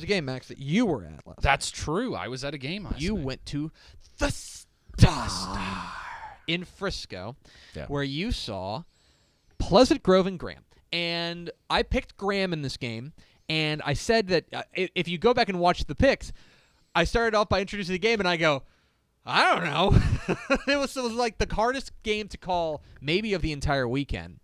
was a game, Max, that you were at last. That's true. I was at a game last night. You went to the Star in Frisco, where you saw Pleasant Grove and Graham. And I picked Graham in this game, and I said that if you go back and watch the picks, I started off by introducing the game, and I go, I don't know. It was like the hardest game to call maybe of the entire weekend.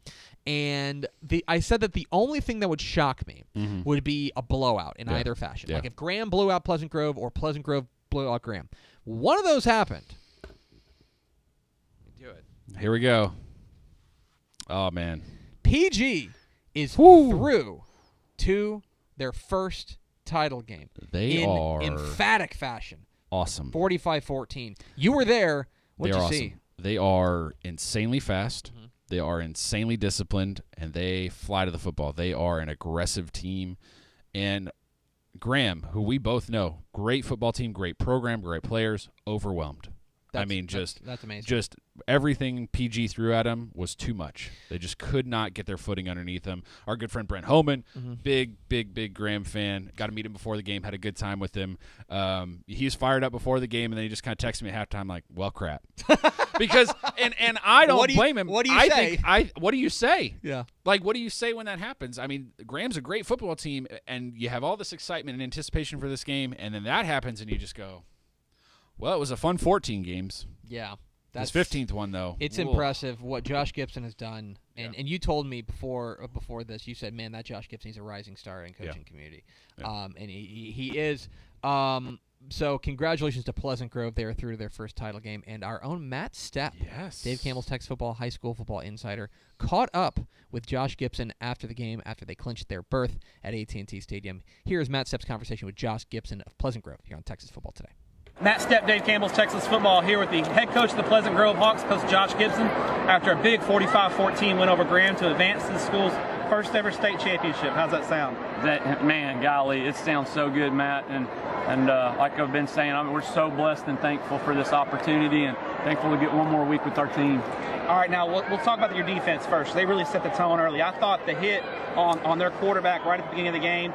And I said that the only thing that would shock me would be a blowout in either fashion. Like if Graham blew out Pleasant Grove or Pleasant Grove blew out Graham. One of those happened. Do it. Here we go. Oh, man. PG is through to their first title game. They are emphatic fashion. Awesome. 45-14. You were there. What'd you see? They are insanely fast. They are insanely disciplined, and they fly to the football. They are an aggressive team. And Graham, who we both know, great football team, great program, great players, overwhelmed. That's amazing. Just everything PG threw at him was too much. They just could not get their footing underneath them. Our good friend Brent Homan, big Graham fan. Got to meet him before the game. Had a good time with him. He was fired up before the game, and then he just kind of texted me at halftime like, "Well, crap," because and I don't blame him. What do you say? What do you say? Yeah. Like, what do you say when that happens? I mean, Graham's a great football team, and you have all this excitement and anticipation for this game, and then that happens, and you just go, well, it was a fun 14 games. Yeah. This 15th one, though. It's impressive what Josh Gibson has done. And you told me before this, you said, man, that Josh Gibson, he's a rising star in coaching community. Yeah. And he is. So congratulations to Pleasant Grove. They are through to their first title game. And our own Matt Stepp, Dave Campbell's Texas Football High School Football Insider, caught up with Josh Gibson after the game, after they clinched their berth at AT&T Stadium. Here is Matt Stepp's conversation with Josh Gibson of Pleasant Grove here on Texas Football Today. Matt Stepp, Dave Campbell's Texas Football, here with the head coach of the Pleasant Grove Hawks, Coach Josh Gibson, after a big 45-14 win over Graham to advance to the school's first ever state championship. How's that sound? Man, golly, it sounds so good, Matt. And like I've been saying, we're so blessed and thankful for this opportunity and thankful to get one more week with our team. All right, now we'll talk about your defense first. They really set the tone early. I thought the hit on their quarterback right at the beginning of the game,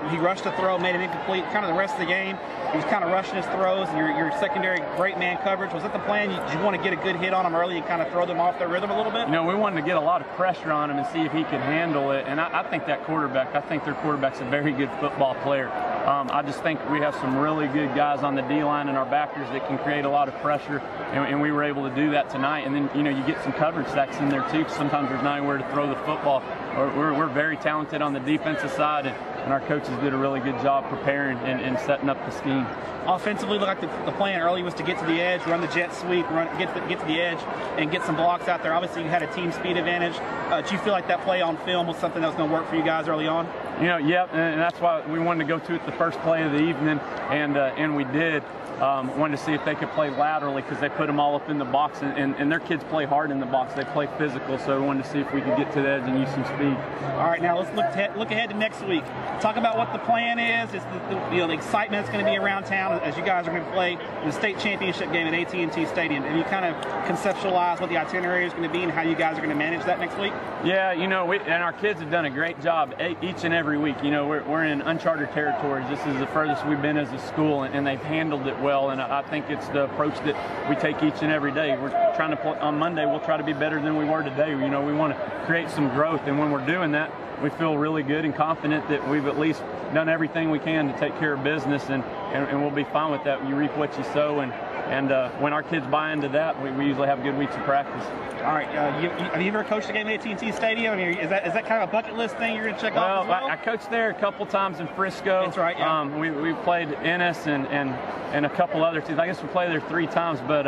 he rushed a throw, made it incomplete. Kind of the rest of the game, he was kind of rushing his throws, and your secondary great man coverage. Was that the plan? Did you want to get a good hit on them early and kind of throw them off their rhythm a little bit? You know, we wanted to get a lot of pressure on him and see if he could handle it. And I think their quarterback's a very good football player. I just think we have some really good guys on the D-line and our backers that can create a lot of pressure, and we were able to do that tonight. And then, you know, you get some coverage sacks in there too, because sometimes there's not anywhere to throw the football. We're very talented on the defensive side, and our coaches did a really good job preparing and setting up the scheme. Offensively, looked like the plan early was to get to the edge, run the jet sweep, get to the edge, and get some blocks out there. Obviously, you had a team speed advantage. Do you feel like that play on film was something that was going to work for you guys early on? You know, yep, and that's why we wanted to go to it the first play of the evening, and we did. Wanted to see if they could play laterally because they put them all up in the box, and their kids play hard in the box. They play physical, so we wanted to see if we could get to the edge and use some speed. All right, now let's look ahead to next week. Talk about what the plan is. It's the excitement that's going to be around town as you guys are going to play the state championship game at AT&T Stadium. And you kind of conceptualize what the itinerary is going to be and how you guys are going to manage that next week? Yeah, you know, and our kids have done a great job each and every week. You know, we're in uncharted territories. This is the furthest we've been as a school, and they've handled it well. And I think it's the approach that we take each and every day. We're trying to play on Monday. We'll try to be better than we were today. You know, we want to create some growth, and when we're doing that, we feel really good and confident that we've at least done everything we can to take care of business, and we'll be fine with that. You reap what you sow, and when our kids buy into that, we usually have good weeks of practice. All right, have you ever coached a game at AT&T Stadium? I mean, is that kind of a bucket list thing you're going to check off as well? I coached there a couple times in Frisco. That's right, yeah. We played Ennis and a couple other teams. I guess we played there 3 times, but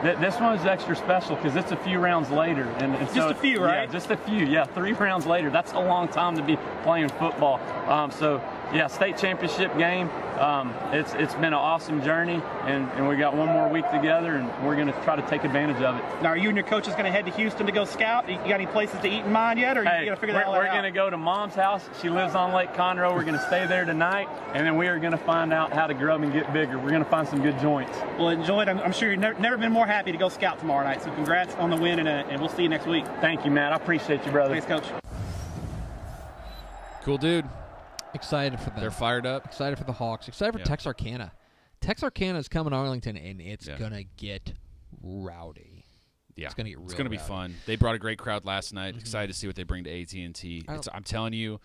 this one is extra special because it's a few rounds later. And just a few, right? Yeah, just a few. Yeah, 3 rounds later. That's a long time to be playing football. So, yeah, state championship game. It's been an awesome journey, and we got one more week together, and we're going to try to take advantage of it. Now, are you and your coaches going to head to Houston to go scout? You got any places to eat in mind yet, or you going to figure that out? We're going to go to Mom's house. She lives on Lake Conroe. We're going to stay there tonight, and then we are going to find out how to grow and get bigger. We're going to find some good joints. Well, enjoy it. I'm sure you've never been more happy to go scout tomorrow night. So congrats on the win, and we'll see you next week. Thank you, Matt. I appreciate you, brother. Thanks, Coach. Cool dude. Excited for them. They're fired up. Excited for the Hawks. Excited for Texarkana. Texarkana is coming to Arlington, and it's going to get rowdy. Yeah, it's going to get real It's going to be fun. They brought a great crowd last night. Excited to see what they bring to AT&T. I'm telling you,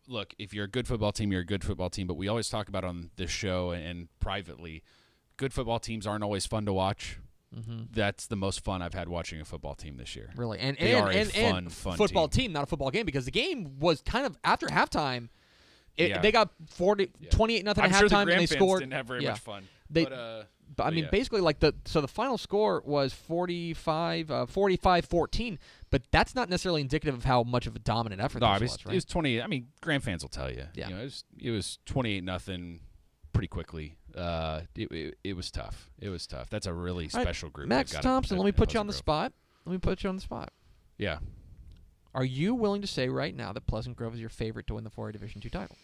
look, if you're a good football team, you're a good football team. But we always talk about on this show and privately, good football teams aren't always fun to watch. That's the most fun I've had watching a football team this year. Really, and they are a fun football team, not a football game, because the game was kind of after halftime. They got 28-0 at halftime, sure the and they scored. Didn't have very much fun. But I mean, basically, like the final score was 45-14. But that's not necessarily indicative of how much of a dominant effort this was. Right? It was 28. I mean, Graham fans will tell you. Yeah. You know, it was 28-0 pretty quickly. It was tough. It was tough. That's a really special group. Max Thompson, let me put you on the spot. Yeah. Are you willing to say right now that Pleasant Grove is your favorite to win the 4A Division II title?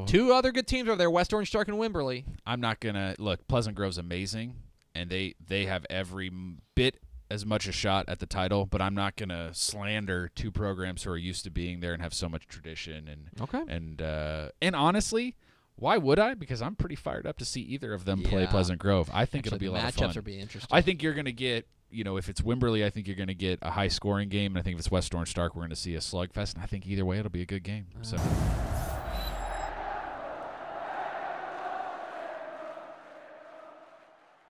Two other good teams are there, West Orange, Stark, and Wimberley. I'm not going to – look, Pleasant Grove's amazing, and they have every bit as much a shot at the title, but I'm not going to slander two programs who are used to being there and have so much tradition. And honestly – why would I? Because I'm pretty fired up to see either of them play Pleasant Grove. I think it'll be a lot of fun. Matchups will be interesting. I think you're going to get, if it's Wimberley, I think you're going to get a high-scoring game. And I think if it's West Orange Stark, we're going to see a slugfest. And I think either way, it'll be a good game. So.